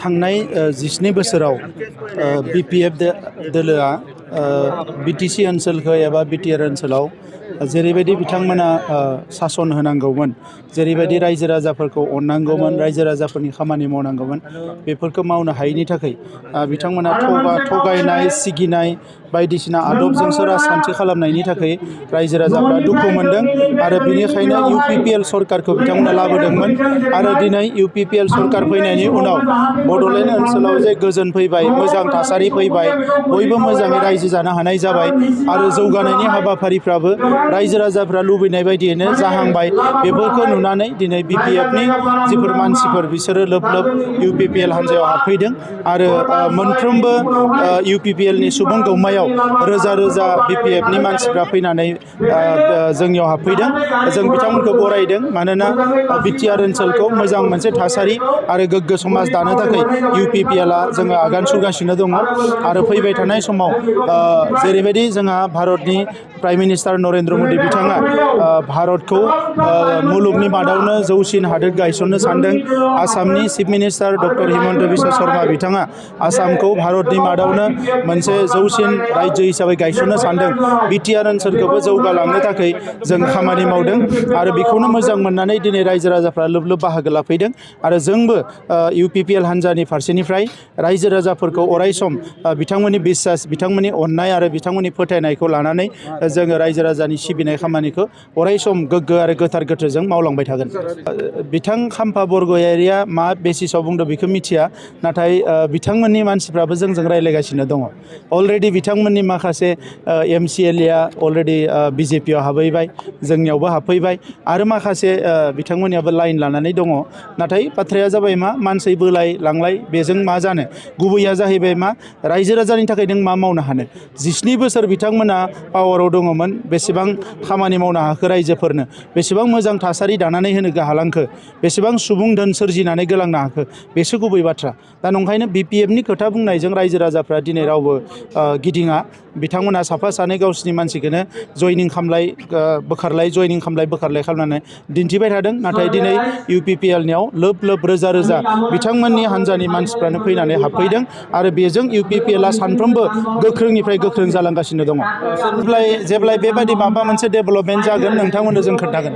थांनाय 12 बोसोराव BPF दोलोआ BTC ओनसोलखौ एबा BTR ओनसोलाव जेरैबायदि बिथांमोना सासन होनांगौमोन, जेरैबायदि रायजो राजाफोरखौ अननांगौमोन, रायजो राजाफोरनि खामानि मावनांगौमोन, बेफोरखौ मावनो हायैनि थाखाय बिथांमोना थगायनाय, सिगिनाय बायदिसिना आदबजोंसो राजखान्थि खालामनायनि थाखाय रायजो राजाफ्रा दुखु मोनदों आरो बिनिखायनो UPPL सरकारखौ बिथांमोना लाबोदोंमोन आरो दिनै UPPL सरकार फैनायनि उनाव बड'लेण्ड ओनसोलाव जे गोजोन फैबाय, मोजां थासारि फैबाय, बयबो मोजाङै रायजो जानो हानाय जाबाय आरो जौगानायनि हाबाफारिफ्राबो रायजो राजाफ्रा लुबैनाय बायदियैनो जाहांबाय। बेफोरखौ नुनानै दिनै BPFनि जिफोर मानसिफोर बिसोरो लोब लोब UPPL हान्जायाव हाबफैदों आरो मोनफ्रोमबो UPPLनि सुबुं गौमायाव रोजा रोजा BPFनि मानसिफ्रा फैनानै जोंनियाव हाबफैदों। जों बिथांमोनखौ बरायदों, मानोना BTR ओनसोलखौ मोजां मोनसे थासारि आरो गोग्गो समाज दानो थाखाय UPPLआ जोङो आगान सुरगासिनो दङ आरो फैबाय थानाय समाव जेरैबायदि जोंहा भारतनि प्राइम मिनिस्टार नरेन्द्र मदि बिथाङा भारतखौ मुलुगनि मादावनो जौसिन हादोर गायसननो सानदों। आसामनि chief minister doctor Himanta Biswa Sharma बिथाङा आसामखौ भारतनि मादावनो मोनसे जौसिन रायजो हिसाबै गायसननो सानदों। BTR ओनसोलखौबो जौगालांनो थाखाय जों खामानि मावदों आरो बेखौनो मोजां मोननानै दिनै रायजो राजाफ्रा लोब लोब बाहागो लाफैदों आरो जोंबो UPPL हान्जानि फारसेनिफ्राय रायजो राजाफोरखौ अरायसम बिथांमोननि बिसास, बिथांमोननि अननाय आरो बिथांमोननि फोथायनायखौ लानानै जोङो रायजो राजानि सिबिनाय खामानिखौ अरायसम गोग्गो आरो गोथार गोथोजों मावलांबाय थागोन। बिथां खाम्फा बरग'यारिया मा बेसिसाव बुंदों बेखौ मिथिया, नाथाय बिथांमोननि मानसिफ्राबो जोंजों रायज्लायगासिनो दङ। अलरेडि बिथांमोननि माखासे MCLA अलरेडि BJPआव हाबहैबाय, जोंनियावबो हाबफैबाय आरो माखासे बिथांमोननियाबो लाइन लानानै दङ। नाथाय बाथ्राया जाबाय मा, मानसि बोलाय लांलाय बेजों मा जानो, गुबैया जाहैबाय मा, रायजो राजानि थाखाय नों मा मावनो हानो। 17 बोसोर बिथांमोना पावाराव दङमोन, बेसेबां खामानि मावनो हाखो रायजोफोरनो, बेसेबां मोजां थासारि दानानै होनो हालांखो, बेसेबां सुबुं धोन सोरजिनानै गोलांनो हाखो, बेसो गुबै बाथ्रा। दा नंखायनो BPFनि खोथा बुंनायजों रायजो राजाफ्रा दिनै रावबो गिदिङा। बिथांमोना साफा सानै गावसिनि मानसिखौनो जयनिं खालामलाय बोखारलाय, जयनिं खालामलाय बोखारलाय खालामनानै दिन्थिबाय थादों। नाथाय दिनै UPPLनियाव लोब लोब रोजा रोजा बिथांमोननि हान्जानि मानसिफ्रानो फैनानै हाबफैदों आरो बेजों UPPLआ सानफ्रोमबो गोख्रोंनिफ्राय गोख्रों जालांगासिनो दङ। जेब्लाय बेबायदि माबा मोनसे डेभेलपमेन्ट जागोन, नोंथांमोननो जों खोन्थागोन।